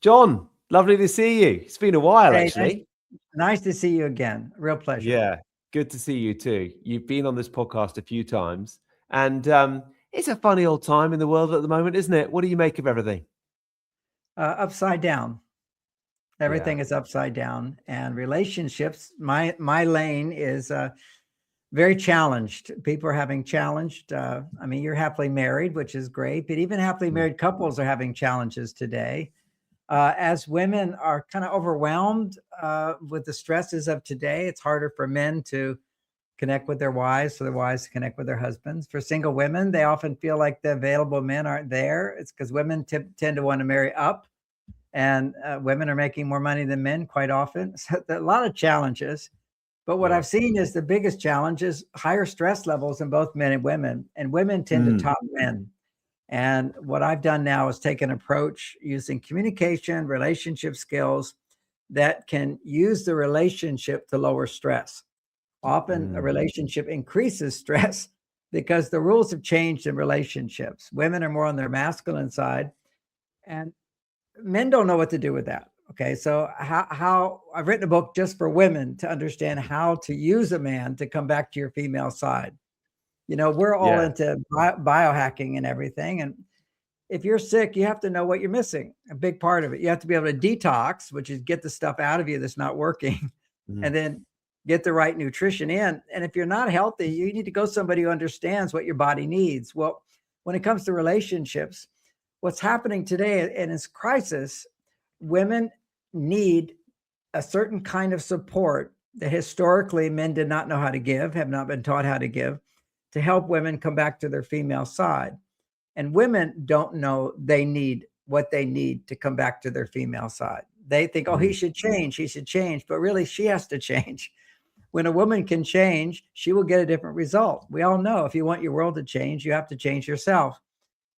John, lovely to see you. It's been a while, Hey, nice, actually. nice to see you again. Real pleasure. Yeah, good to see you too. You've been on this podcast a few times, and it's a funny old time in the world at the moment, isn't it? What do you make of everything? Upside down. Yeah. Everything is upside down, and relationships. My lane is very challenged. People are having challenged. I mean, you're happily married, which is great, but even happily Mm. married couples are having challenges today. As women are kind of overwhelmed with the stresses of today, it's harder for men to connect with their wives, for their wives to connect with their husbands. For single women, they often feel like the available men aren't there. It's because women tend to want to marry up, and women are making more money than men quite often. So a lot of challenges. But what Yeah. I've seen is the biggest challenge is higher stress levels in both men and women tend to Mm. top men. And what I've done now is take an approach using communication, relationship skills that can use the relationship to lower stress. Often a Mm. relationship increases stress because the rules have changed in relationships. Women are more on their masculine side, and men don't know what to do with that. Okay, so how I've written a book just for women to understand how to use a man to come back to your female side. We're all Yeah. into biohacking and everything, and if you're sick, you have to know what you're missing. A big part of it, you have to be able to detox, which is get the stuff out of you that's not working, Mm. and then get the right nutrition in. And if you're not healthy, you need to go somebody who understands what your body needs. Well, when it comes to relationships, what's happening today in this crisis, women need a certain kind of support that historically men did not know how to give, have not been taught how to give, to help women come back to their female side. And women don't know they need what they need to come back to their female side. They think, oh, Mm. he should change. But really, she has to change. When a woman can change, she will get a different result. We all know if you want your world to change, you have to change yourself.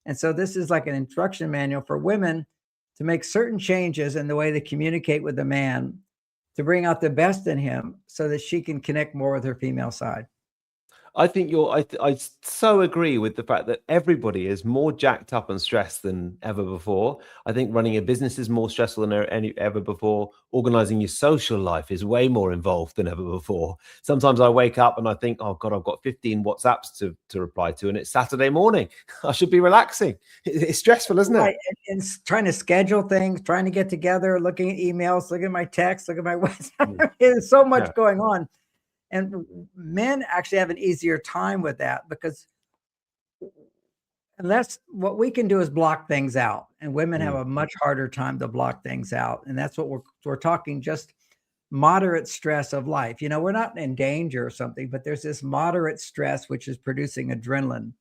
And so this is like an instruction manual for women to make certain changes in the way they communicate with the man to bring out the best in him so that she can connect more with her female side. I think I so agree with the fact that everybody is more jacked up and stressed than ever before. I think running a business is more stressful than ever before. Organizing your social life is way more involved than ever before. Sometimes I wake up and I think, oh God, I've got 15 WhatsApps to reply to, and it's Saturday morning. I should be relaxing. It's stressful, isn't it? Right. And trying to schedule things, trying to get together, looking at emails, looking at my texts, looking at my Mm. WhatsApp. There's so much Yeah. going on. And men actually have an easier time with that because unless what we can do is block things out, and women have Mm. a much harder time to block things out. And that's what we're talking, just moderate stress of life. We're not in danger or something, but there's this moderate stress which is producing adrenaline.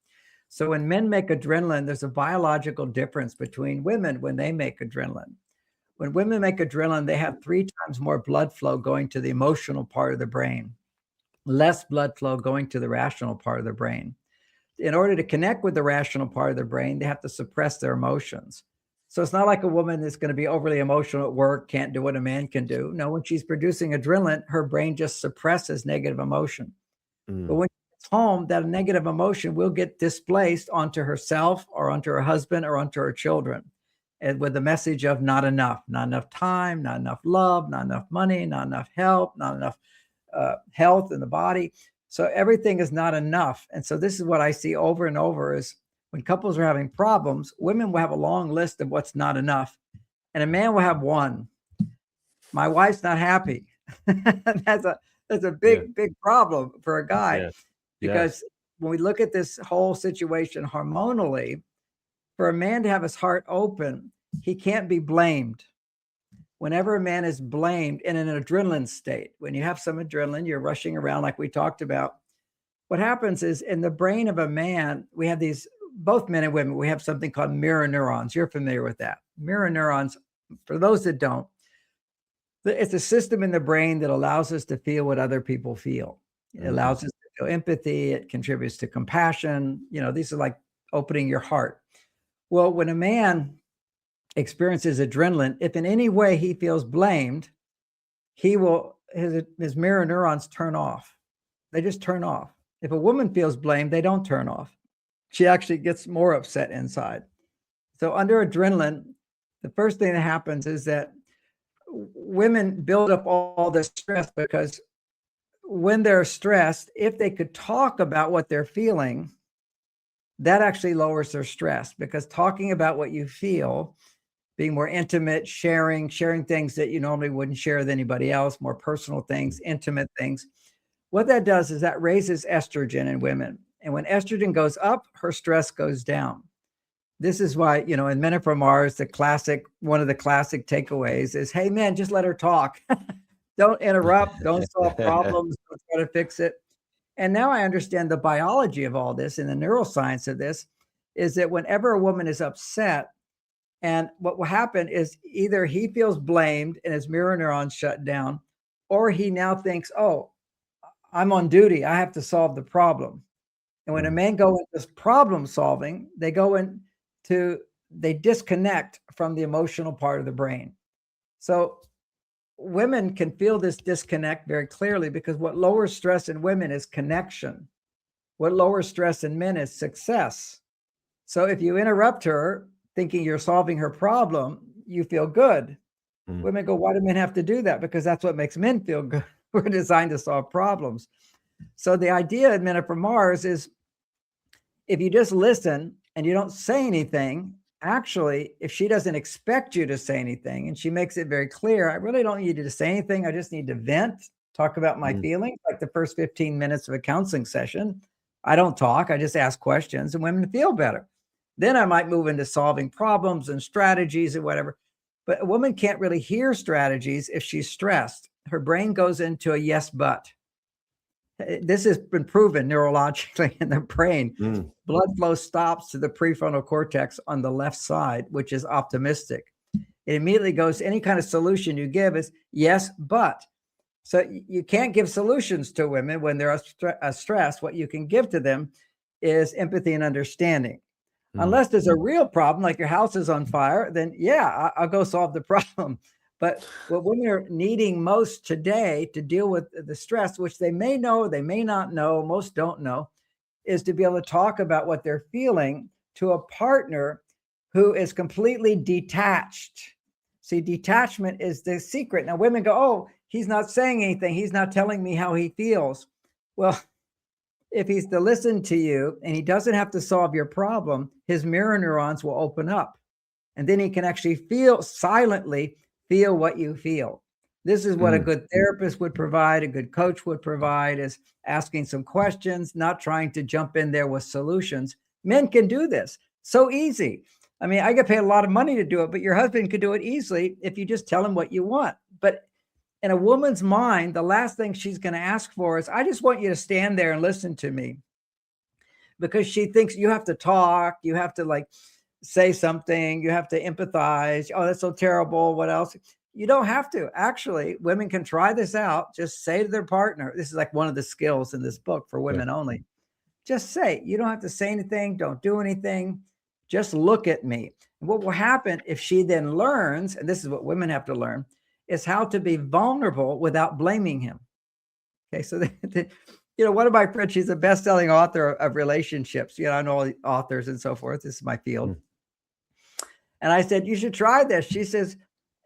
So when men make adrenaline, there's a biological difference between women when they make adrenaline. When women make adrenaline, they have 3 times more blood flow going to the emotional part of the brain, less blood flow going to the rational part of the brain. In order to connect with the rational part of the brain, they have to suppress their emotions. So it's not like a woman that's going to be overly emotional at work, can't do what a man can do. No, when she's producing adrenaline, her brain just suppresses negative emotion. But Mm. when she's home, that negative emotion will get displaced onto herself or onto her husband or onto her children. And with the message of not enough time, not enough love, not enough money, not enough help, not enough health in the body. So everything is not enough. And so this is what I see over and over is when couples are having problems, women will have a long list of what's not enough, and a man will have one. My wife's not happy. that's a that's a Yeah. big problem for a guy, Yeah. Yes. because when we look at this whole situation hormonally, for a man to have his heart open, he can't be blamed. Whenever a man is blamed in an adrenaline state, when you have some adrenaline, you're rushing around like we talked about. What happens is in the brain of a man, we have these, both men and women, we have something called mirror neurons. You're familiar with that. Mirror neurons, for those that don't, it's a system in the brain that allows us to feel what other people feel. It Mm. allows us to feel empathy. It contributes to compassion. These are like opening your heart. Well, when a man experiences adrenaline, if in any way he feels blamed, his mirror neurons turn off. They just turn off. If a woman feels blamed, they don't turn off. She actually gets more upset inside. So under adrenaline, the first thing that happens is that women build up all this stress because when they're stressed, if they could talk about what they're feeling, that actually lowers their stress, because talking about what you feel, being more intimate, sharing things that you normally wouldn't share with anybody else, more personal things, intimate things, what that does is that raises estrogen in women. And when estrogen goes up, her stress goes down. This is why, in Men Are From Mars, one of the classic takeaways is, hey, man, just let her talk. Don't interrupt. Don't solve problems. Don't try to fix it. And now I understand the biology of all this and the neuroscience of this is that whenever a woman is upset, and what will happen is either he feels blamed and his mirror neurons shut down, or he now thinks, oh, I'm on duty. I have to solve the problem. And when a man goes into problem solving, they disconnect from the emotional part of the brain. So women can feel this disconnect very clearly, because what lowers stress in women is connection. What lowers stress in men is success. So if you interrupt her thinking you're solving her problem, you feel good. Women go, why do men have to do that? Because that's what makes men feel good. We're designed to solve problems. So the idea in Men Are From Mars is, if you just listen and you don't say anything, actually, if she doesn't expect you to say anything and she makes it very clear, I really don't need you to say anything. I just need to vent, talk about my feelings. Like the first 15 minutes of a counseling session, I don't talk. I just ask questions and women feel better. Then I might move into solving problems and strategies and whatever. But a woman can't really hear strategies if she's stressed. Her brain goes into a yes, but. This has been proven neurologically in the brain. Blood flow stops to the prefrontal cortex on the left side, which is optimistic. It immediately goes to any kind of solution you give is yes, but. So you can't give solutions to women when they're stressed. What you can give to them is empathy and understanding. Unless there's a real problem, like your house is on fire, then yeah, I'll go solve the problem. But what women are needing most today to deal with the stress, which they may know, they may not know, most don't know, is to be able to talk about what they're feeling to a partner who is completely detached. See, detachment is the secret. Now, women go, oh, he's not saying anything. He's not telling me how he feels. Well, if he's to listen to you and he doesn't have to solve your problem, his mirror neurons will open up. And then he can actually silently feel what you feel. This is what a good therapist would provide, a good coach would provide, is asking some questions, not trying to jump in there with solutions. Men can do this. So easy. I mean, I get paid a lot of money to do it, but your husband could do it easily if you just tell him what you want. But in a woman's mind, the last thing she's going to ask for is, I just want you to stand there and listen to me. Because she thinks you have to talk, you have to say something, you have to empathize. Oh, that's so terrible. What else? You don't have to. Actually, women can try this out. Just say to their partner, this is like one of the skills in this book for women only. Just say, you don't have to say anything. Don't do anything. Just look at me. And what will happen if she then learns, and this is what women have to learn, is how to be vulnerable without blaming him. Okay, so one of my friends, she's a best-selling author of relationships. I know all the authors and so forth. This is my field. And I said, you should try this. She says,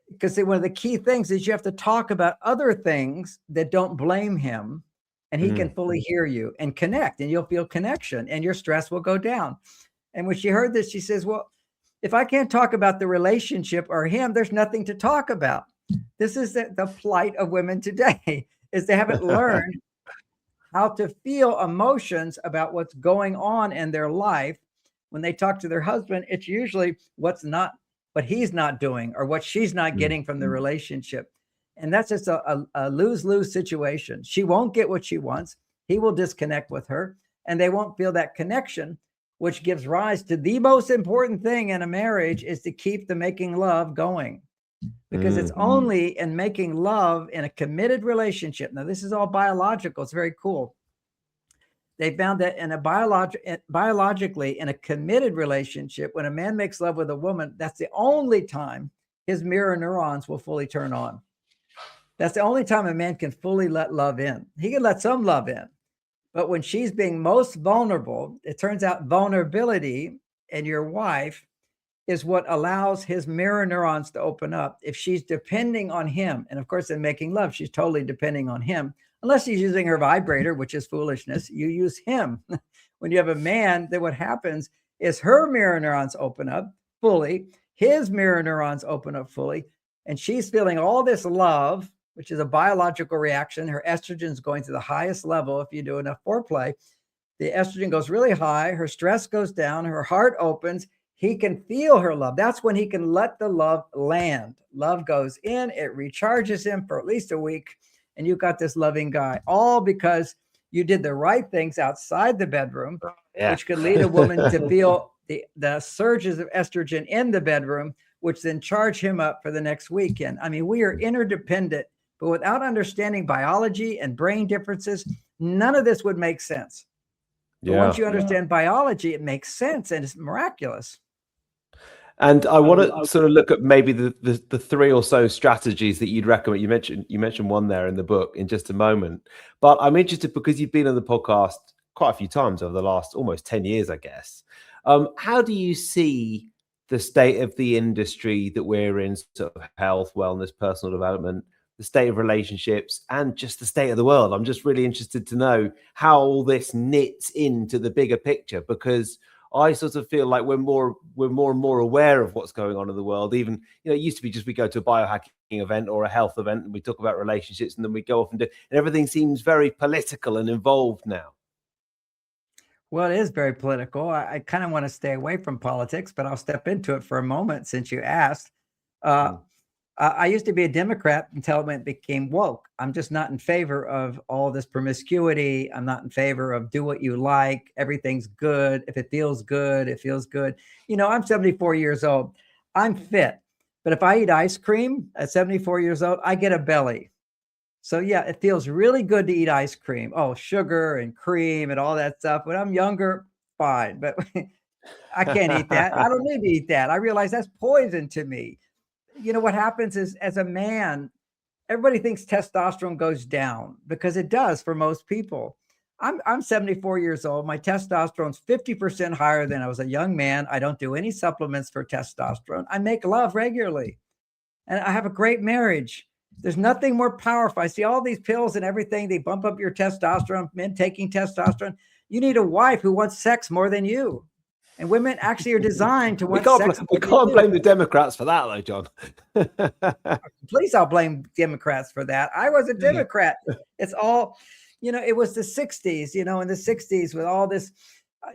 because one of the key things is you have to talk about other things that don't blame him, and he can fully hear you and connect, and you'll feel connection and your stress will go down. And when she heard this, she says, well, if I can't talk about the relationship or him, there's nothing to talk about. This is the plight of women today, is they haven't learned how to feel emotions about what's going on in their life. When they talk to their husband, it's usually what he's not doing or what she's not getting from the relationship. And that's just a lose-lose situation. She won't get what she wants. He will disconnect with her, and they won't feel that connection, which gives rise to the most important thing in a marriage, is to keep the making love going. Because it's only in making love in a committed relationship. Now, this is all biological. It's very cool. They found that in biologically, in a committed relationship, when a man makes love with a woman, that's the only time his mirror neurons will fully turn on. That's the only time a man can fully let love in. He can let some love in. But when she's being most vulnerable, it turns out vulnerability in your wife is what allows his mirror neurons to open up. If she's depending on him, and of course, in making love, she's totally depending on him, unless she's using her vibrator, which is foolishness. You use him. When you have a man, then what happens is her mirror neurons open up fully, his mirror neurons open up fully, and she's feeling all this love, which is a biological reaction. Her estrogen is going to the highest level if you do enough foreplay. The estrogen goes really high, her stress goes down, her heart opens, he can feel her love. That's when he can let the love land. Love goes in, it recharges him for at least a week, and you've got this loving guy, all because you did the right things outside the bedroom, which could lead a woman to feel the surges of estrogen in the bedroom, which then charge him up for the next weekend. I mean, we are interdependent, but without understanding biology and brain differences, none of this would make sense. But once you understand biology, it makes sense and it's miraculous. And I want to sort of look at maybe the three or so strategies that you'd recommend. You mentioned one there in the book in just a moment, but I'm interested because you've been on the podcast quite a few times over the last almost 10 years, I guess. How do you see the state of the industry that we're in, sort of health, wellness, personal development, the state of relationships, and just the state of the world? I'm just really interested to know how all this knits into the bigger picture, because I sort of feel like we're more and more aware of what's going on in the world. Even, it used to be just we go to a biohacking event or a health event and we talk about relationships, and then we go off and do, and everything seems very political and involved now. Well, it is very political. I kind of want to stay away from politics, but I'll step into it for a moment since you asked. I used to be a Democrat until it became woke. I'm just not in favor of all this promiscuity. I'm not in favor of do what you like. Everything's good. If it feels good, it feels good. I'm 74 years old. I'm fit. But if I eat ice cream at 74 years old, I get a belly. So yeah, it feels really good to eat ice cream. Oh, sugar and cream and all that stuff. When I'm younger, fine. But I can't eat that. I don't need to eat that. I realize that's poison to me. What happens is, as a man, everybody thinks testosterone goes down, because it does for most people. I'm 74 years old. My testosterone's 50% higher than I was a young man. I don't do any supplements for testosterone. I make love regularly, and I have a great marriage. There's nothing more powerful. I see all these pills and everything. They bump up your testosterone, men taking testosterone. You need a wife who wants sex more than you. And women actually are designed to want sex. We can't blame the Democrats for that, though, John. Please, I'll blame Democrats for that. I was a Democrat. It's all, it was the 60s, in the 60s with all this,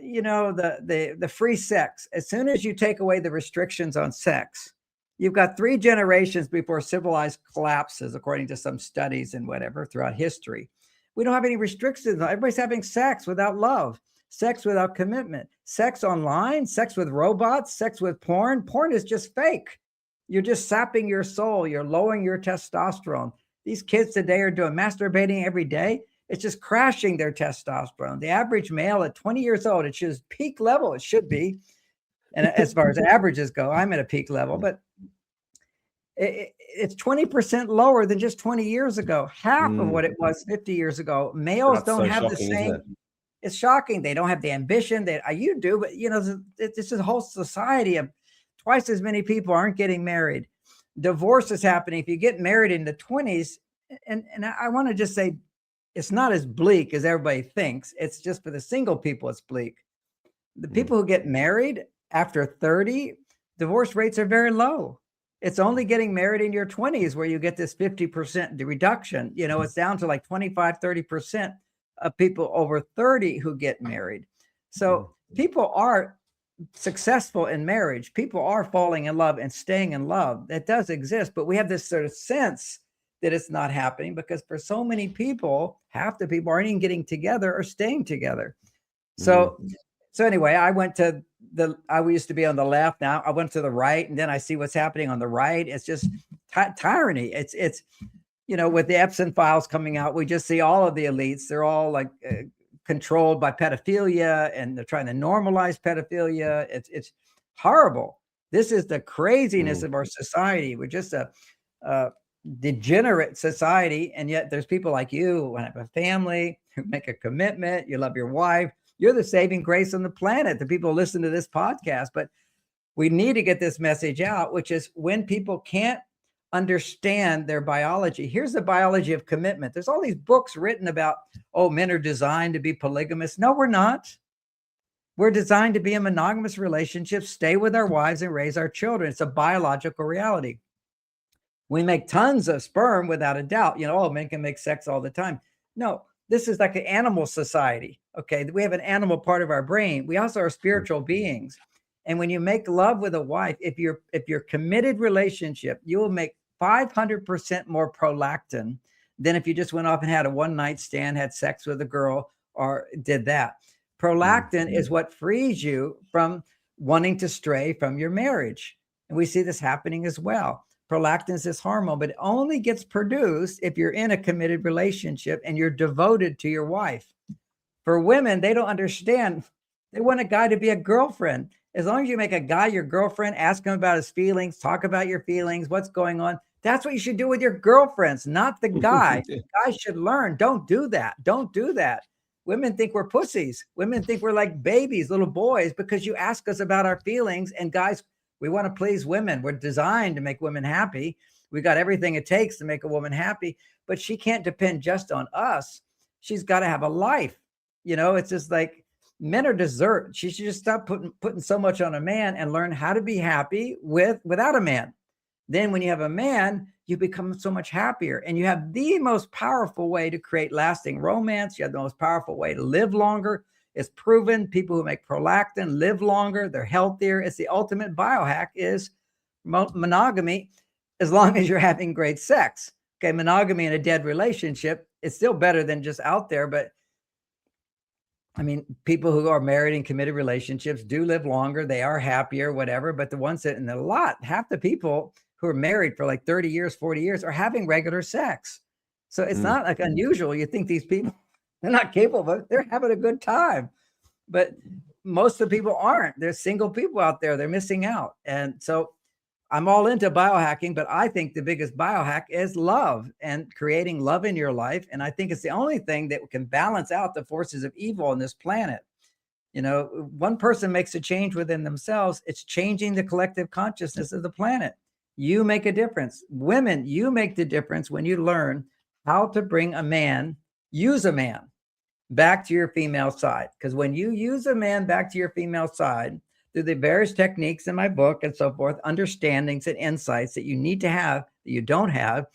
the free sex. As soon as you take away the restrictions on sex, you've got 3 generations before civilized collapses, according to some studies and whatever throughout history. We don't have any restrictions. Everybody's having sex without love. Sex without commitment, sex online, sex with robots, sex with porn. Porn is just fake. You're just sapping your soul. You're lowering your testosterone. These kids today are doing masturbating every day. It's just crashing their testosterone. The average male at 20 years old, it should peak level. It should be. And as far as averages go, I'm at a peak level, but it's 20% lower than just 20 years ago. Half of what it was 50 years ago. Males don't have the same. It's shocking. They don't have the ambition that you do, but this is a whole society of twice as many people aren't getting married. Divorce is happening. If you get married in the 20s, and I want to just say, it's not as bleak as everybody thinks. It's just for the single people, it's bleak. The people who get married after 30, divorce rates are very low. It's only getting married in your 20s where you get this 50% reduction. It's down to like 25, 30%. Of people over 30 who get married. So people are successful in marriage. People are falling in love and staying in love. That does exist, but we have this sort of sense that it's not happening because for so many people, half the people aren't even getting together or staying together. So anyway, I used to be on the left. Now I went to the right, and then I see what's happening on the right. It's just tyranny. It's with the Epstein files coming out, we just see all of the elites. They're all like controlled by pedophilia, and they're trying to normalize pedophilia. It's horrible. This is the craziness of our society. We're just a degenerate society. And yet there's people like you who have a family, who make a commitment. You love your wife. You're the saving grace on the planet. The people who listen to this podcast. But We need to get this message out, which is when people can't understand their biology. Here's the biology of commitment. There's all these books written about, oh, men are designed to be polygamous. No, we're not. We're designed to be in monogamous relationships, stay with our wives, and raise our children. It's a biological reality. We make tons of sperm without a doubt. Oh, men can make sex all the time. No, this is like an animal society. Okay. We have an animal part of our brain. We also are spiritual beings. And when you make love with a wife, if you're committed relationship, you will make 500% more prolactin than if you just went off and had a one night stand, had sex with a girl, or did that. Prolactin is what frees you from wanting to stray from your marriage. And we see this happening as well. Prolactin is this hormone, but it only gets produced if you're in a committed relationship and you're devoted to your wife. For women, they don't understand. They want a guy to be a girlfriend. As long as you make a guy your girlfriend, ask him about his feelings, talk about your feelings, what's going on. That's what you should do with your girlfriends, not the guy. The guy should learn. Don't do that. Don't do that. Women think we're pussies. Women think we're like babies, little boys, because you ask us about our feelings. And guys, we want to please women. We're designed to make women happy. We got everything it takes to make a woman happy, but she can't depend just on us. She's got to have a life. It's just like men are dessert. She should just stop putting so much on a man and learn how to be happy without a man. Then when you have a man, you become so much happier, and you have the most powerful way to create lasting romance. You have the most powerful way to live longer. It's proven people who make prolactin live longer. They're healthier. It's the ultimate biohack is monogamy, as long as you're having great sex. Okay, monogamy in a dead relationship, it's still better than just out there. But I mean, people who are married in committed relationships do live longer. They are happier, whatever. But the ones that, and half the people who are married for like 30 years, 40 years are having regular sex. So it's not like unusual. You think these people, they're not capable of it. They're having a good time. But most of the people aren't. There's single people out there. They're missing out. And so I'm all into biohacking, but I think the biggest biohack is love and creating love in your life. And I think it's the only thing that can balance out the forces of evil on this planet. One person makes a change within themselves. It's changing the collective consciousness of the planet. You make a difference. Women, you make the difference when you learn how to bring use a man back to your female side. Because when you use a man back to your female side, through the various techniques in my book and so forth, understandings and insights that you need to have, that you don't have,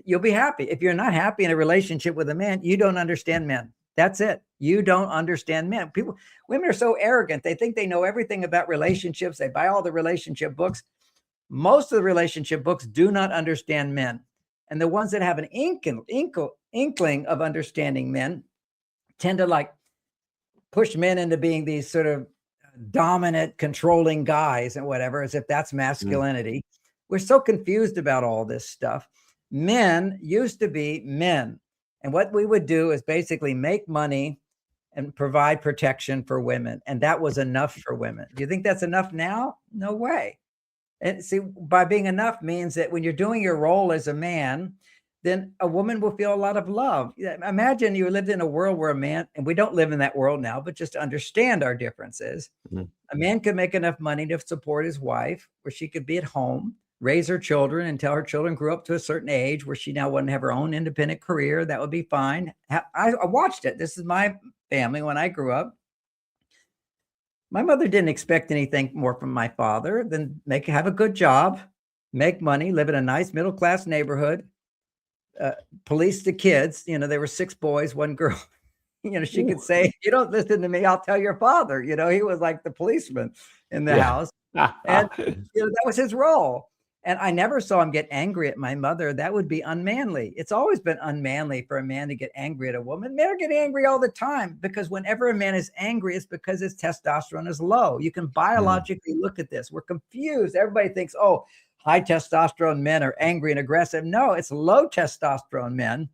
you'll be happy. If you're not happy in a relationship with a man, you don't understand men. That's it. You don't understand men. Women are so arrogant. They think they know everything about relationships. They buy all the relationship books. Most of the relationship books do not understand men. And the ones that have an inkling of understanding men tend to like push men into being these sort of dominant, controlling guys and whatever, as if that's masculinity. We're so confused about all this stuff. Men used to be men. And what we would do is basically make money and provide protection for women. And that was enough for women. Do you think that's enough now? No way. And see, by being enough means that when you're doing your role as a man, then a woman will feel a lot of love. Imagine you lived in a world where a man, and we don't live in that world now, but just to understand our differences, a man could make enough money to support his wife, where she could be at home, raise her children until her children grew up to a certain age where she now wouldn't have her own independent career. That would be fine. I watched it. This is my family when I grew up. My mother didn't expect anything more from my father than have a good job, make money, live in a nice middle-class neighborhood, police the kids. There were 6 boys, 1 girl. She could say, if you don't listen to me, I'll tell your father. He was like the policeman in the house. And that was his role. And I never saw him get angry at my mother. That would be unmanly. It's always been unmanly for a man to get angry at a woman. Men are getting angry all the time, because whenever a man is angry, it's because his testosterone is low. You can biologically look at this. We're confused. Everybody thinks, oh, high testosterone men are angry and aggressive. No, it's low testosterone men.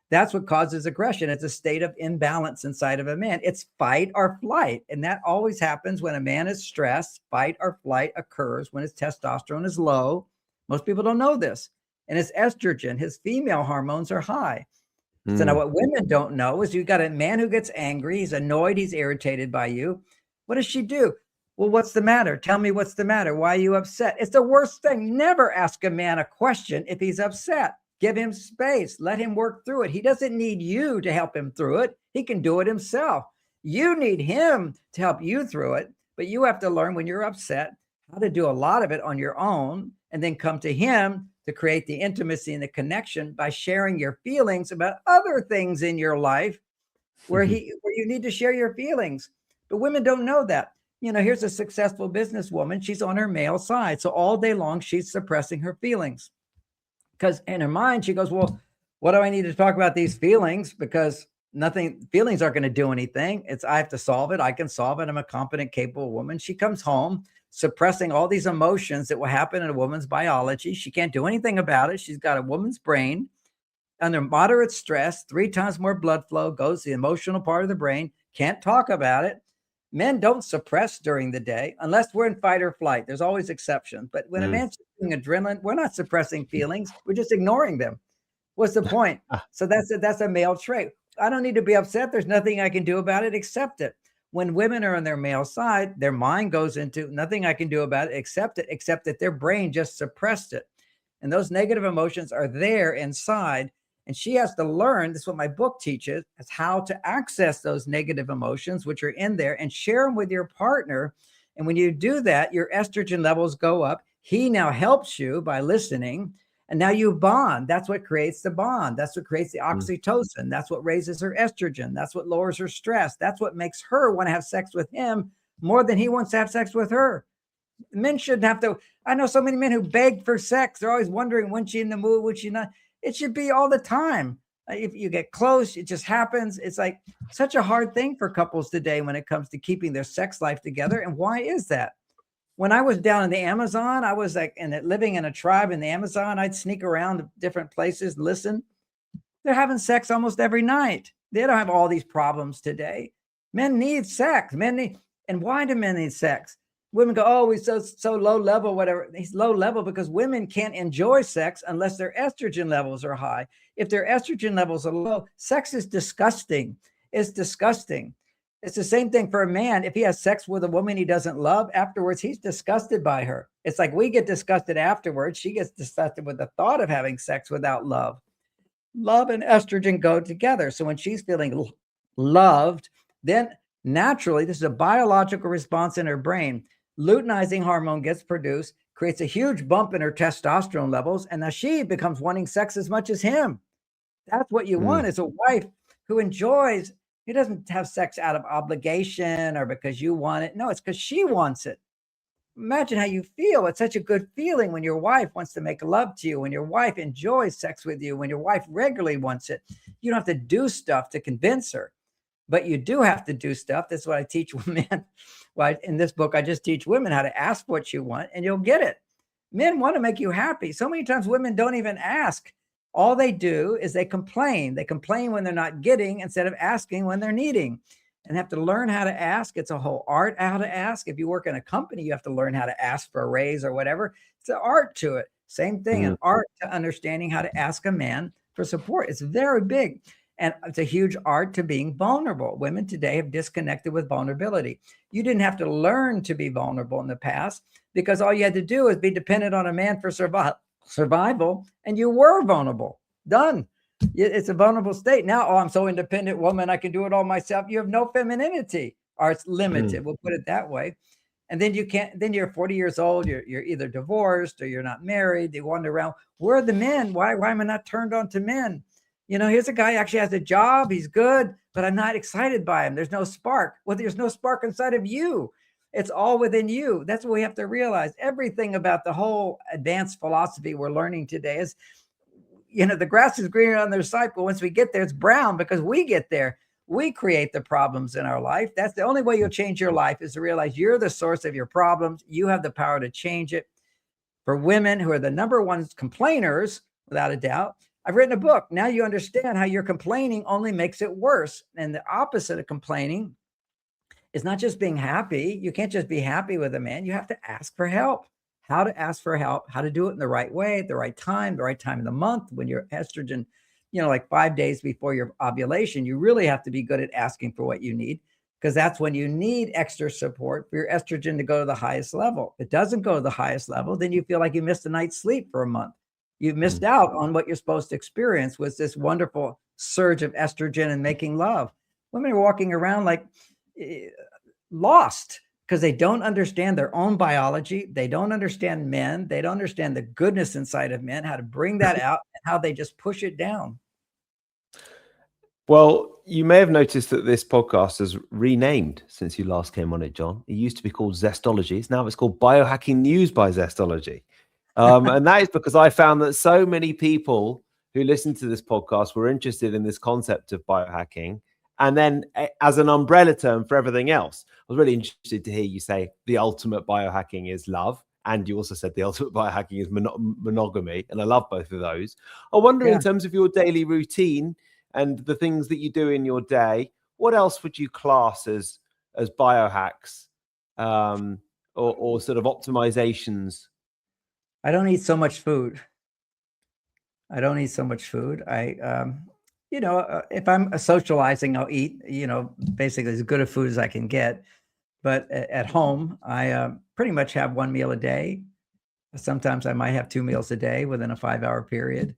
That's what causes aggression. It's a state of imbalance inside of a man. It's fight or flight. And that always happens when a man is stressed. Fight or flight occurs when his testosterone is low. Most people don't know this. And his estrogen, his female hormones are high. So now what women don't know is you got a man who gets angry. He's annoyed. He's irritated by you. What does she do? Well, what's the matter? Tell me what's the matter. Why are you upset? It's the worst thing. Never ask a man a question if he's upset. Give him space. Let him work through it. He doesn't need you to help him through it. He can do it himself. You need him to help you through it, but you have to learn when you're upset how to do a lot of it on your own and then come to him to create the intimacy and the connection by sharing your feelings about other things in your life where you need to share your feelings. But women don't know that. Here's a successful businesswoman. She's on her male side. So all day long, she's suppressing her feelings because in her mind, she goes, well, what do I need to talk about these feelings? Because feelings aren't going to do anything. I have to solve it. I can solve it. I'm a competent, capable woman. She comes home suppressing all these emotions that will happen in a woman's biology. She can't do anything about it. She's got a woman's brain under moderate stress, 3 times more blood flow goes to the emotional part of the brain, can't talk about it. Men don't suppress during the day unless we're in fight or flight. There's always exceptions. But when a man's doing adrenaline, we're not suppressing feelings. We're just ignoring them. What's the point? So that's a male trait. I don't need to be upset. There's nothing I can do about it. Accept it. When women are on their male side, their mind goes into nothing I can do about it, except that their brain just suppressed it. And those negative emotions are there inside. And she has to learn, this is what my book teaches, is how to access those negative emotions, which are in there, and share them with your partner. And when you do that, your estrogen levels go up. He now helps you by listening. And now you bond. That's what creates the bond. That's what creates the oxytocin. That's what raises her estrogen. That's what lowers her stress. That's what makes her want to have sex with him more than he wants to have sex with her. Men shouldn't have to. I know so many men who beg for sex. They're always wondering when she's in the mood, when she's not. It should be all the time. If you get close, it just happens. It's like such a hard thing for couples today when it comes to keeping their sex life together. And why is that? When I was down in the Amazon, I was like living in a tribe in the Amazon. I'd sneak around to different places, listen. They're having sex almost every night. They don't have all these problems today. Men need sex. And why do men need sex? Women go, oh, he's so low level, whatever. He's low level because women can't enjoy sex unless their estrogen levels are high. If their estrogen levels are low, sex is disgusting. It's disgusting. It's the same thing for a man. If he has sex with a woman he doesn't love, afterwards, he's disgusted by her. It's like we get disgusted afterwards. She gets disgusted with the thought of having sex without love. Love and estrogen go together. So when she's feeling loved, then naturally, this is a biological response in her brain. Luteinizing hormone gets produced, creates a huge bump in her testosterone levels, and now she becomes wanting sex as much as him. That's what you want is a wife who enjoys, who doesn't have sex out of obligation or because you want it. No, it's because she wants it. Imagine how you feel. It's such a good feeling when your wife wants to make love to you, when your wife enjoys sex with you, when your wife regularly wants it. You don't have to do stuff to convince her. But you do have to do stuff. That's what I teach women. Well, in this book, I just teach women how to ask what you want and you'll get it. Men want to make you happy. So many times women don't even ask. All they do is they complain. They complain when they're not getting instead of asking when they're needing, and have to learn how to ask. It's a whole art how to ask. If you work in a company, you have to learn how to ask for a raise or whatever. It's an art to it. Same thing, an art to understanding how to ask a man for support. It's very big. And it's a huge art to being vulnerable. Women today have disconnected with vulnerability. You didn't have to learn to be vulnerable in the past because all you had to do is be dependent on a man for survival, and you were vulnerable. Done. It's a vulnerable state. Now, oh, I'm so independent woman, I can do it all myself. You have no femininity, or it's limited. We'll put it that way. And then you can't, then you're 40 years old, you're either divorced or you're not married. They wander around. Where are the men? Why am I not turned on to men? Here's a guy who actually has a job. He's good, but I'm not excited by him. There's no spark. Well, there's no spark inside of you. It's all within you. That's what we have to realize. Everything about the whole advanced philosophy we're learning today is, the grass is greener on their side, but once we get there, it's brown because we get there. We create the problems in our life. That's the only way you'll change your life is to realize you're the source of your problems. You have the power to change it. For women who are the number one complainers, without a doubt, I've written a book. Now you understand how your complaining only makes it worse. And the opposite of complaining is not just being happy. You can't just be happy with a man. You have to ask for help. How to ask for help, how to do it in the right way, the right time of the month when your estrogen, like 5 days before your ovulation. You really have to be good at asking for what you need because that's when you need extra support for your estrogen to go to the highest level. If it doesn't go to the highest level, then you feel like you missed a night's sleep for a month. You've missed out on what you're supposed to experience, was this wonderful surge of estrogen and making love. Women are walking around like lost because they don't understand their own biology. They don't understand men. They don't understand the goodness inside of men, how to bring that out, and how they just push it down. Well, you may have noticed that this podcast is renamed since you last came on it, John. It used to be called Zestology. Now it's called Biohacking News by Zestology. And that is because I found that so many people who listen to this podcast were interested in this concept of biohacking. And then as an umbrella term for everything else, I was really interested to hear you say the ultimate biohacking is love. And you also said the ultimate biohacking is monogamy. And I love both of those. I wonder, in terms of your daily routine and the things that you do in your day, what else would you class as biohacks or sort of optimizations? I don't eat so much food. I, if I'm socializing, I'll eat, basically as good a food as I can get. But at home, I pretty much have one meal a day. Sometimes I might have 2 meals a day within a 5-hour period.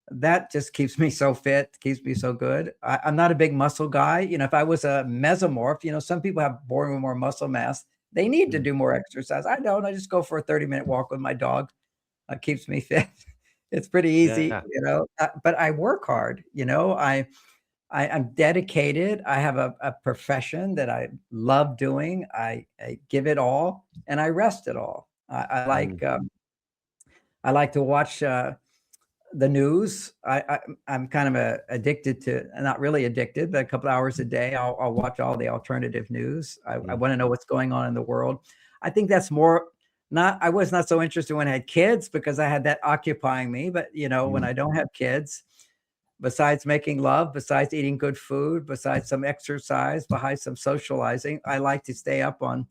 That just keeps me so fit, keeps me so good. I'm not a big muscle guy. If I was a mesomorph, some people have born with more muscle mass. They need to do more exercise. I don't. I just go for a 30-minute walk with my dog. Keeps me fit. It's pretty easy, but I work hard. I'm dedicated. I have a profession that I love doing. I give it all, and I rest it all. I like to watch the news. I'm kind of addicted to, not really addicted, but a couple hours a day, I'll watch all the alternative news. I want to know what's going on in the world. I think that's more. I was not so interested when I had kids because I had that occupying me. But, when I don't have kids, besides making love, besides eating good food, besides some exercise, besides some socializing, I like to stay up on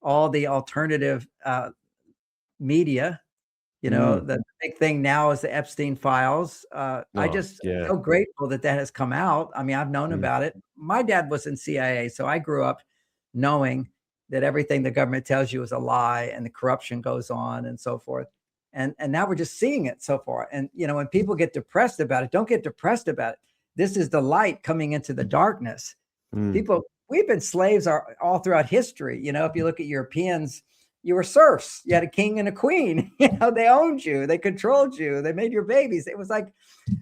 all the alternative media. The big thing now is the Epstein files. I just so grateful that has come out. I mean, I've known about it. My dad was in CIA, so I grew up knowing that everything the government tells you is a lie and the corruption goes on and so forth. And now we're just seeing it so far. And, when people get depressed about it, don't get depressed about it. This is the light coming into the darkness. We've been slaves all throughout history. If you look at Europeans, you were serfs. You had a king and a queen. They owned you. They controlled you. They made your babies. It was like,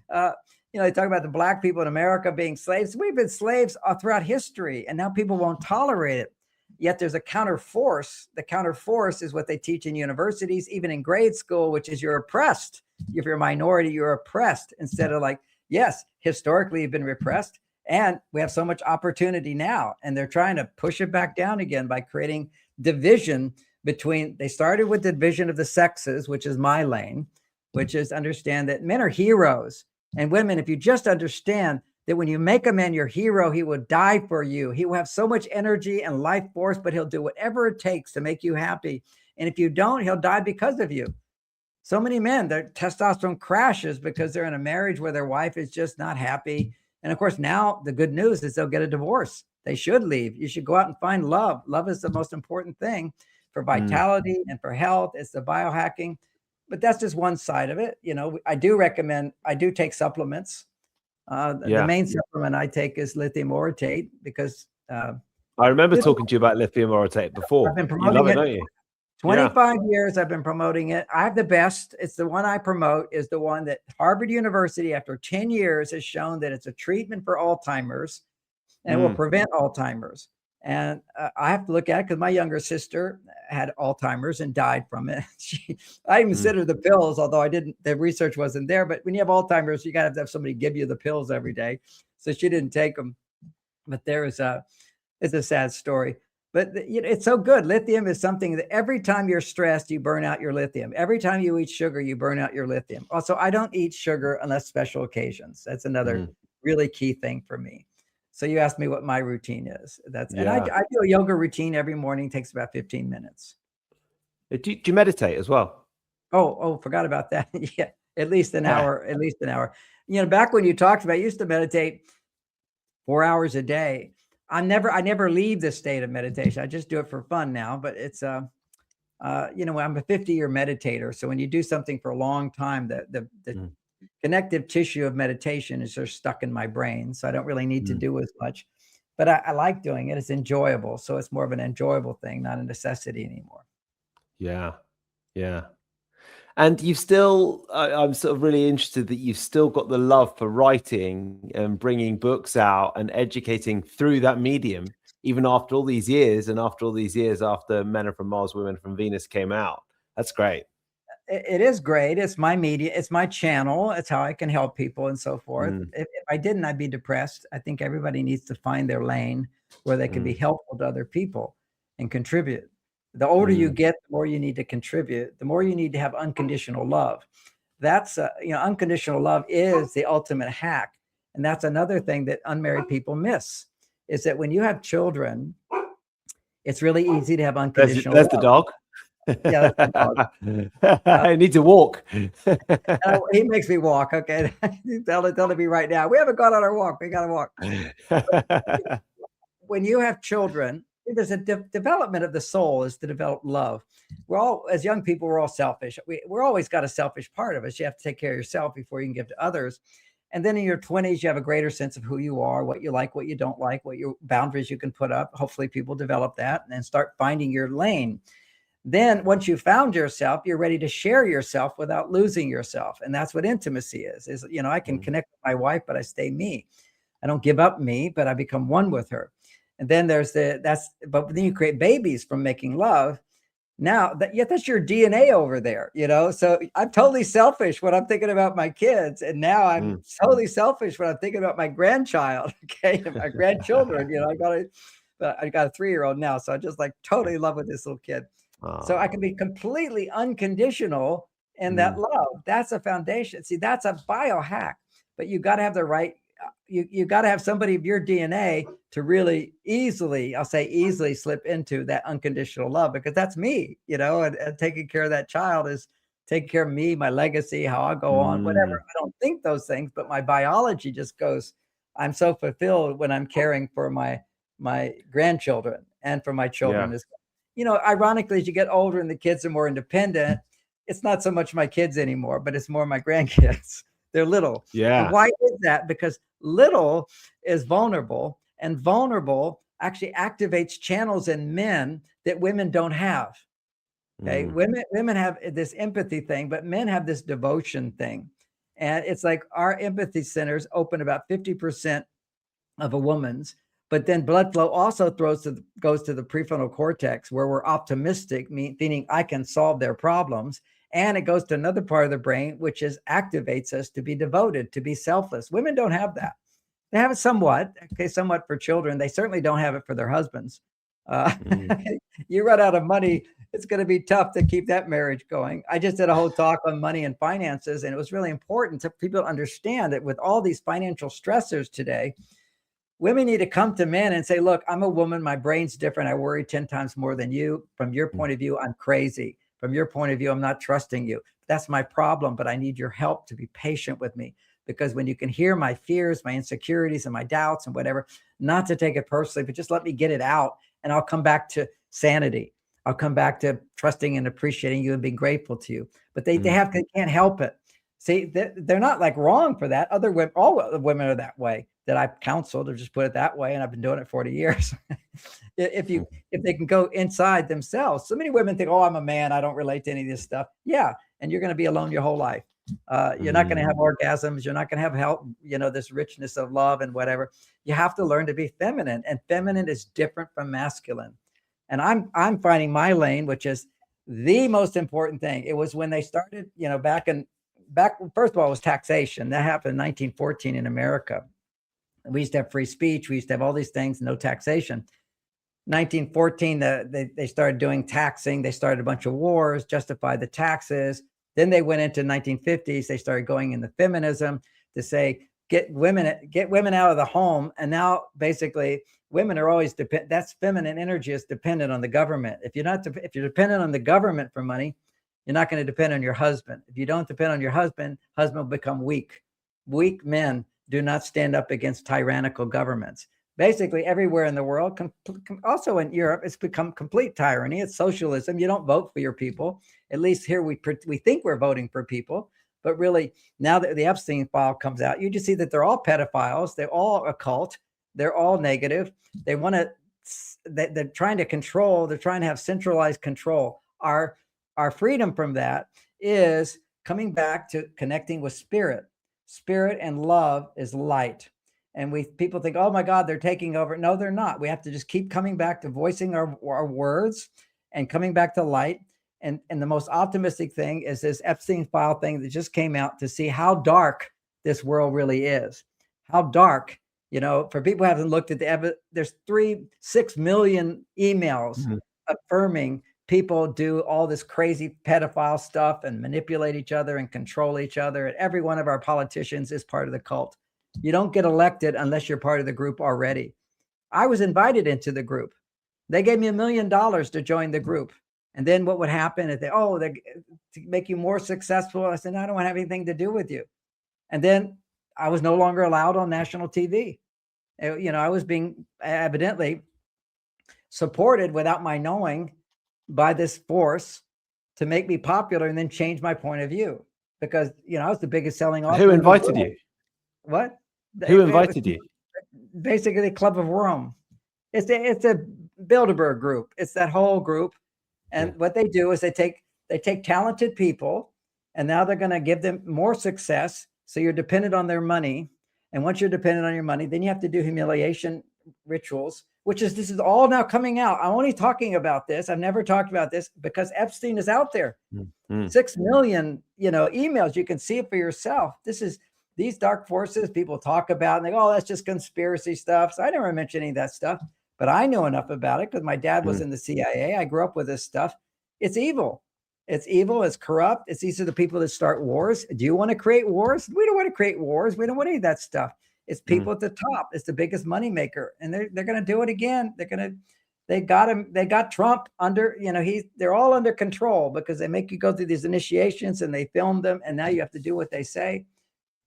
they talk about the black people in America being slaves. We've been slaves all throughout history, and now people won't tolerate it. Yet there's a counter force. The counter force is what they teach in universities, even in grade school, which is you're oppressed. If you're a minority, you're oppressed, instead of like, yes, historically you've been repressed, and we have so much opportunity now. And they're trying to push it back down again by creating division between, they started with the division of the sexes, which is my lane, which is understand that men are heroes, and women, if you just understand that when you make a man your hero, he will die for you. He will have so much energy and life force, but he'll do whatever it takes to make you happy. And if you don't, he'll die because of you. So many men, their testosterone crashes because they're in a marriage where their wife is just not happy. And of course, now the good news is they'll get a divorce. They should leave. You should go out and find love. Love is the most important thing for vitality and for health. It's the biohacking. But that's just one side of it. I do take supplements. The main supplement I take is lithium orotate because I remember talking to you about lithium orotate before. I've been promoting you love it, don't you? 25 years I've been promoting it. I have the best. It's the one I promote is the one that Harvard University, after 10 years, has shown that it's a treatment for Alzheimer's and it will prevent Alzheimer's. And I have to look at it because my younger sister had Alzheimer's and died from it. I consider the pills, although the research wasn't there. But when you have Alzheimer's, you got to have somebody give you the pills every day. So she didn't take them. But it's a sad story. But it's so good. Lithium is something that every time you're stressed, you burn out your lithium. Every time you eat sugar, you burn out your lithium. Also, I don't eat sugar unless special occasions. That's another really key thing for me. So you asked me what my routine is. And I do a yoga routine every morning. It takes about 15 minutes. Do you meditate as well? Oh, forgot about that. Yeah, at least an hour. At least an hour. Back when you talked about, I used to meditate 4 hours a day. I never leave this state of meditation. I just do it for fun now, but it's you know, I'm a 50-year meditator. So when you do something for a long time, the Mm, connective tissue of meditation is just stuck in my brain. So I don't really need to mm. do as much, but I like doing it. It's enjoyable. So it's more of an enjoyable thing, not a necessity anymore. Yeah, yeah. And you've still, I'm sort of really interested that you've still got the love for writing and bringing books out and educating through that medium, even after all these years, and after all these years after Men Are From Mars, Women Are From Venus came out. That's great. It is great. It's my media. It's my channel. It's how I can help people and so forth. Mm, If I didn't, I'd be depressed. I think everybody needs to find their lane where they can be mm, helpful to other people and contribute. The older you mm. get, the more you need to contribute, the more you need to have unconditional love. That's, you know, unconditional love is the ultimate hack. And that's another thing that unmarried people miss, is that when you have children, it's really easy to have unconditional There's the love. dog. Yeah, that's my dog. I need to walk. He makes me walk. Okay. Tell me right now. We haven't gone on our walk. We got to walk. When you have children, there's a development of the soul is to develop love. We're all, as young people, we're all selfish. We're always got a selfish part of us. You have to take care of yourself before you can give to others. And then in your 20s, you have a greater sense of who you are, what you like, what you don't like, what your boundaries you can put up. Hopefully people develop that and then start finding your lane. Then once you found yourself, you're ready to share yourself without losing yourself. And that's what intimacy is, you know, I can Mm, connect with my wife, but I stay me. I don't give up me, but I become one with her. And then there's but then you create babies from making love. Now that's your DNA over there, you know? So I'm totally selfish when I'm thinking about my kids. And now I'm mm. totally selfish when I'm thinking about my grandchild. Okay. My grandchildren, you know, I got a 3-year-old now. So I just like totally in love with this little kid. So I can Oh, be completely unconditional in that mm, love. That's a foundation. See, that's a biohack, but you got to have the right, you got to have somebody of your DNA to really easily, I'll say easily slip into that unconditional love, because that's me, you know, and taking care of that child is taking care of me, my legacy, how I go on, whatever. mm. I don't think those things, but my biology just goes, I'm so fulfilled when I'm caring for my grandchildren and for my children Yeah, as, you know, ironically, as you get older and the kids are more independent, it's not so much my kids anymore, but it's more my grandkids. They're little. And yeah. why is that? Because little is vulnerable, and vulnerable actually activates channels in men that women don't have. Okay. Mm, Women have this empathy thing, but men have this devotion thing. And it's like our empathy centers open about 50% of a woman's, but then blood flow also goes to the prefrontal cortex, where we're optimistic, meaning I can solve their problems. And it goes to another part of the brain, which is activates us to be devoted, to be selfless. Women don't have that. They have it somewhat, okay, somewhat for children. They certainly don't have it for their husbands. Uh, mm, you run out of money, it's going to be tough to keep that marriage going. I just did a whole talk on money and finances, and it was really important to people to understand that with all these financial stressors today, women need to come to men and say, look, I'm a woman. My brain's different. I worry 10 times more than you. From your mm, point of view, I'm crazy. From your point of view, I'm not trusting you. That's my problem, but I need your help to be patient with me. Because when you can hear my fears, my insecurities, and my doubts and whatever, not to take it personally, but just let me get it out, and I'll come back to sanity. I'll come back to trusting and appreciating you and being grateful to you. But they mm, can't help it. See, they're not like wrong for that. Other women, all women are that way that I've counseled, or just put it that way, and I've been doing it 40 years. mm, If they can go inside themselves, so many women think, "Oh, I'm a man, I don't relate to any of this stuff." Yeah, and you're going to be alone your whole life. You're not going to have mm. orgasms. You're not going to have help. You know, this richness of love and whatever. You have to learn to be feminine, and feminine is different from masculine. And I'm finding my lane, which is the most important thing. It was when they started, you know, back first of all, it was taxation. That happened in 1914 in America. We used to have free speech. We used to have all these things, no taxation. 1914, they started doing taxing. They started a bunch of wars, justified the taxes. Then they went into 1950s. They started going into feminism to say, get women out of the home. And now basically women are always that's feminine energy is dependent on the government. If you're dependent on the government for money, you're not going to depend on your husband. If you don't depend on your husband will become weak. Weak men do not stand up against tyrannical governments. basically everywhere in the world, also in Europe, it's become complete tyranny. It's socialism. You don't vote for your people. At least here we think we're voting for people, but really now that the Epstein file comes out, you just see that they're all pedophiles. They're all occult. They're all negative. They want to, they're trying to control. They're trying to have centralized control. Our freedom from that is coming back to connecting with spirit. Spirit and love is light. And people think, oh my God, they're taking over. No, they're not. We have to just keep coming back to voicing our words and coming back to light. And the most optimistic thing is this Epstein file thing that just came out, to see how dark this world really is. How dark, for people who haven't looked at the evidence, there's 6 million emails affirming people do all this crazy pedophile stuff and manipulate each other and control each other. And every one of our politicians is part of the cult. You don't get elected unless you're part of the group already. I was invited into the group. They gave me $1 million to join the group. And then what would happen if they to make you more successful? I said, no, I don't want to have anything to do with you. And then I was no longer allowed on national TV. I was being evidently supported without my knowing by this force to make me popular and then change my point of view, because I was the biggest selling author. Who invited you? What? Who invited you? Basically, the Club of Rome. It's a Bilderberg group. It's that whole group. And what they do is they take talented people, and now they're going to give them more success. So you're dependent on their money. And once you're dependent on your money, then you have to do humiliation rituals, this is all now coming out. I'm only talking about this. I've never talked about this because Epstein is out there. 6 million, emails. You can see it for yourself. These dark forces people talk about, and they go, oh, that's just conspiracy stuff. So I never mentioned any of that stuff, but I know enough about it because my dad was in the CIA. I grew up with this stuff. It's evil. It's evil. It's corrupt. These are the people that start wars. Do you want to create wars? We don't want to create wars. We don't want any of that stuff. It's people at the top. It's the biggest moneymaker, and they're going to do it again. They got him. They got Trump under. They're all under control because they make you go through these initiations and they film them, and now you have to do what they say.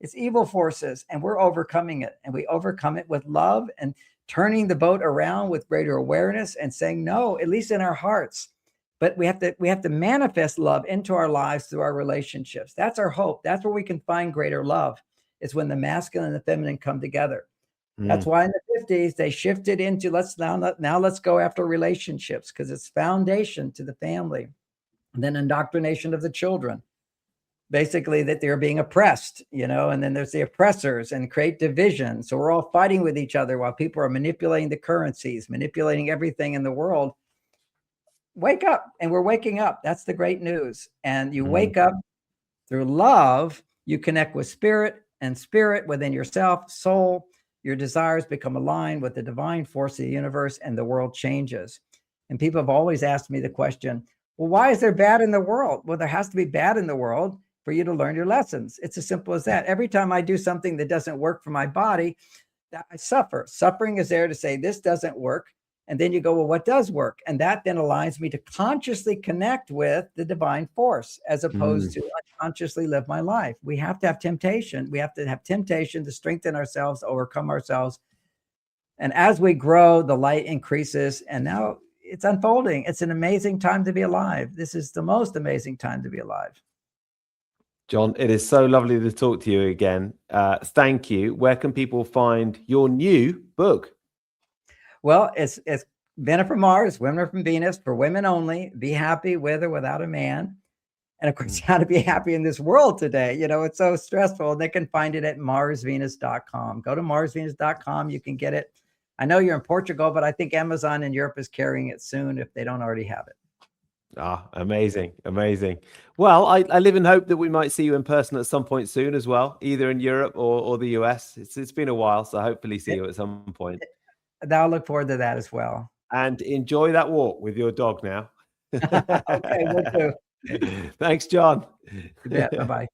It's evil forces, and we're overcoming it, and we overcome it with love and turning the boat around with greater awareness and saying no, at least in our hearts. But we have to manifest love into our lives through our relationships. That's our hope. That's where we can find greater love. It's when the masculine and the feminine come together. That's why in the 50s they shifted into let's go after relationships, because it's foundation to the family. And then indoctrination of the children, basically that they're being oppressed, and then there's the oppressors, and create division. So we're all fighting with each other while people are manipulating the currencies, manipulating everything in the world. Wake up, and we're waking up. That's the great news. And you wake up through love. You connect with spirit, and spirit within yourself, soul, your desires become aligned with the divine force of the universe, and the world changes. And people have always asked me the question, well, why is there bad in the world? Well, there has to be bad in the world for you to learn your lessons. It's as simple as that. Every time I do something that doesn't work for my body, I suffer. Suffering is there to say this doesn't work. And then you go, well, what does work? And that then aligns me to consciously connect with the divine force, as opposed to unconsciously live my life. We have to have temptation. We have to have temptation to strengthen ourselves, overcome ourselves. And as we grow, the light increases. And now it's unfolding. It's an amazing time to be alive. This is the most amazing time to be alive. John, it is so lovely to talk to you again. Thank you. Where can people find your new book? Well, it's Men Are From Mars, Women Are From Venus, for women only. Be happy with or without a man. And of course, how to be happy in this world today. It's so stressful. They can find it at marsvenus.com. Go to marsvenus.com. You can get it. I know you're in Portugal, but I think Amazon in Europe is carrying it soon if they don't already have it. Amazing. Well, I live in hope that we might see you in person at some point soon as well, either in Europe or the US. It's been a while, so hopefully see you at some point. I'll look forward to that as well. And enjoy that walk with your dog now. Okay, we'll do. Thanks, John. You bet. Bye-bye.